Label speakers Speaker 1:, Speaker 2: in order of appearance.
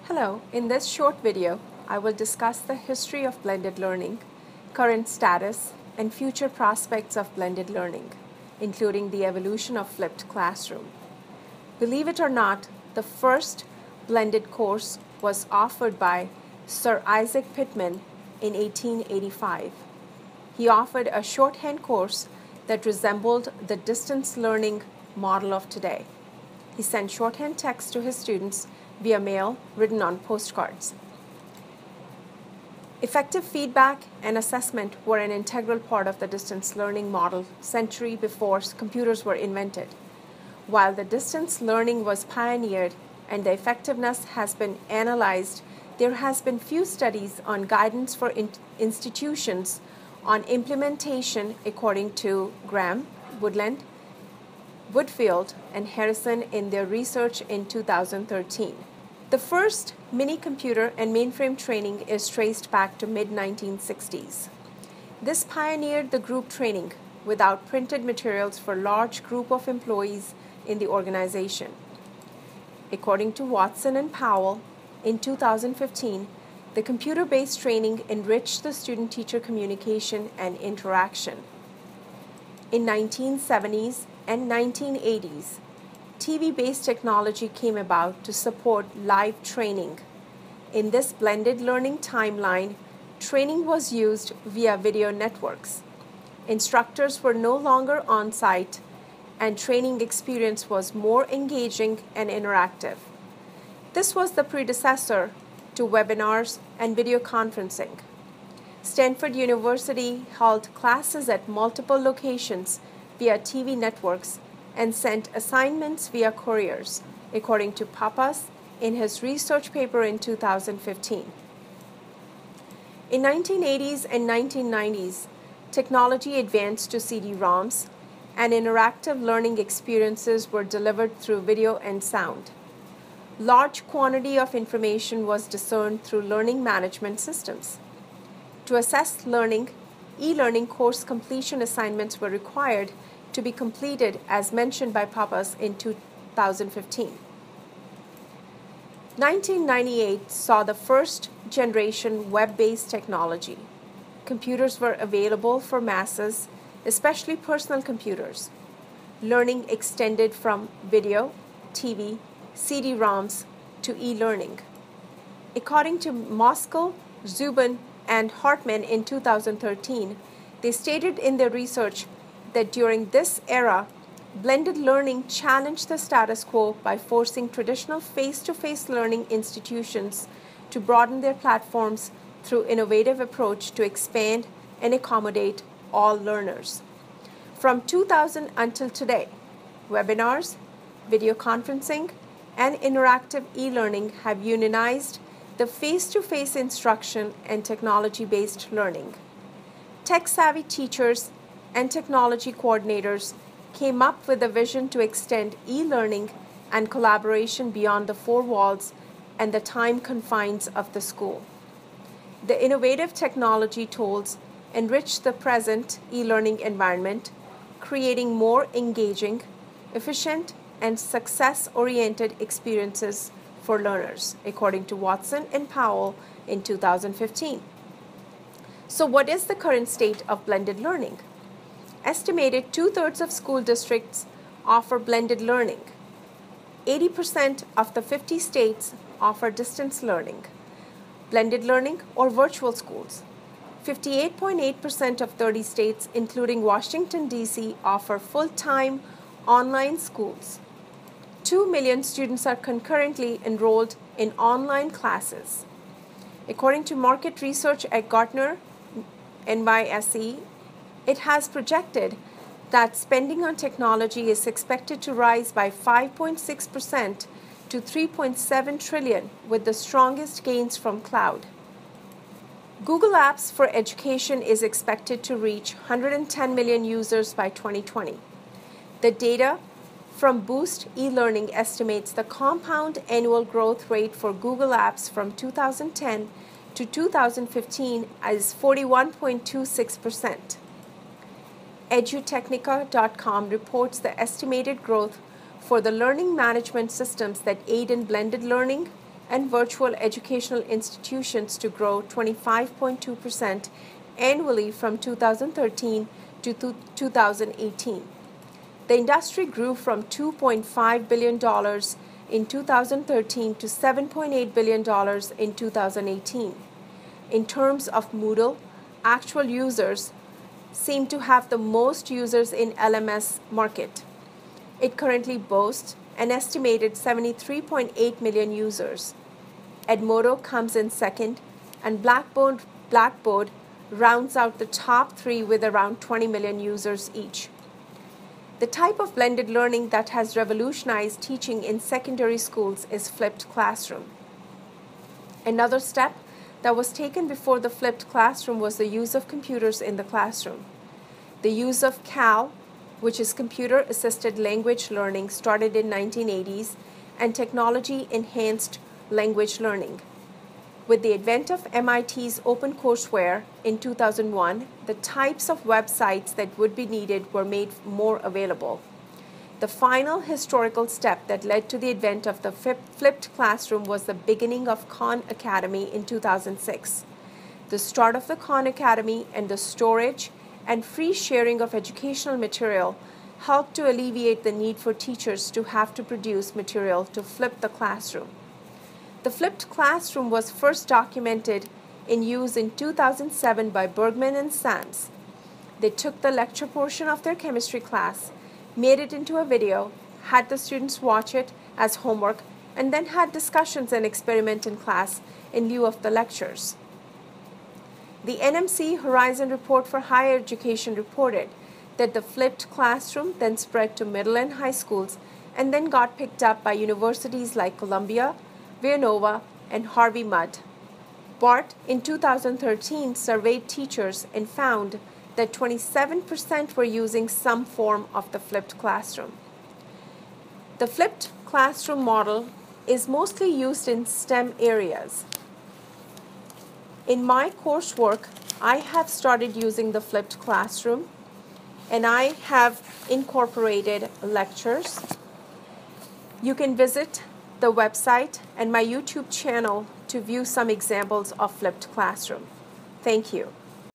Speaker 1: Hello, in this short video, I will discuss the history of blended learning, current status, and future prospects of blended learning, including the evolution of flipped classroom. Believe it or not, the first blended course was offered by Sir Isaac Pitman in 1885. He offered a shorthand course that resembled the distance learning model of today. He sent shorthand text to his students via mail written on postcards. Effective feedback and assessment were an integral part of the distance learning model century before computers were invented. While the distance learning was pioneered and the effectiveness has been analyzed, there has been few studies on guidance for institutions on implementation according to Graham, Woodland, Woodfield, and Harrison in their research in 2013. The first mini-computer and mainframe training is traced back to mid-1960s. This pioneered the group training without printed materials for a large group of employees in the organization. According to Watson and Powell, in 2015, the computer-based training enriched the student-teacher communication and interaction. In 1970s and 1980s, TV-based technology came about to support live training. In this blended learning timeline, training was used via video networks. Instructors were no longer on-site, and training experience was more engaging and interactive. This was the predecessor to webinars and video conferencing. Stanford University held classes at multiple locations via TV networks and sent assignments via couriers, according to Pappas in his research paper in 2015. In 1980s and 1990s, technology advanced to CD-ROMs, and interactive learning experiences were delivered through video and sound. Large quantity of information was discerned through learning management systems. To assess learning, e-learning course completion assignments were required to be completed as mentioned by Pappas in 2015. 1998 saw the first generation web-based technology. Computers were available for masses, especially personal computers. Learning extended from video, TV, CD-ROMs to e-learning. According to Moskal, Zubin, and Hartman in 2013, they stated in their research that during this era, blended learning challenged the status quo by forcing traditional face-to-face learning institutions to broaden their platforms through innovative approach to expand and accommodate all learners. From 2000 until today, webinars, video conferencing, and interactive e-learning have unionized the face-to-face instruction and technology-based learning. Tech-savvy teachers and technology coordinators came up with a vision to extend e-learning and collaboration beyond the four walls and the time confines of the school. The innovative technology tools enrich the present e-learning environment, creating more engaging, efficient, and success-oriented experiences for learners, according to Watson and Powell in 2015. So what is the current state of blended learning? Estimated 2/3 of school districts offer blended learning. 80% of the 50 states offer distance learning, blended learning, or virtual schools. 58.8% of 30 states, including Washington, D.C., offer full-time online schools. 2 million students are concurrently enrolled in online classes. According to market research at Gartner, NYSE, it has projected that spending on technology is expected to rise by 5.6% to 3.7 trillion, with the strongest gains from cloud. Google Apps for Education is expected to reach 110 million users by 2020. The data from Boost eLearning estimates the compound annual growth rate for Google Apps from 2010 to 2015 is 41.26%. Edutechnica.com reports the estimated growth for the learning management systems that aid in blended learning and virtual educational institutions to grow 25.2% annually from 2013 to 2018. The industry grew from $2.5 billion in 2013 to $7.8 billion in 2018. In terms of Moodle, actual users seem to have the most users in LMS market. It currently boasts an estimated 73.8 million users. Edmodo comes in second, and Blackboard rounds out the top three with around 20 million users each. The type of blended learning that has revolutionized teaching in secondary schools is flipped classroom. Another step that was taken before the flipped classroom was the use of computers in the classroom. The use of CAL, which is computer-assisted language learning, started in 1980s, and technology-enhanced language learning. With the advent of MIT's OpenCourseWare in 2001, the types of websites that would be needed were made more available. The final historical step that led to the advent of the flipped classroom was the beginning of Khan Academy in 2006. The start of the Khan Academy and the storage and free sharing of educational material helped to alleviate the need for teachers to have to produce material to flip the classroom. The flipped classroom was first documented in use in 2007 by Bergman and Sams. They took the lecture portion of their chemistry class, made it into a video, had the students watch it as homework, and then had discussions and experiment in class in lieu of the lectures. The NMC Horizon Report for Higher Education reported that the flipped classroom then spread to middle and high schools and then got picked up by universities like Columbia, Villanova, and Harvey Mudd. BART in 2013 surveyed teachers and found that 27% were using some form of the flipped classroom. The flipped classroom model is mostly used in STEM areas. In my coursework, I have started using the flipped classroom, and I have incorporated lectures. You can visit the website and my YouTube channel to view some examples of flipped classroom. Thank you.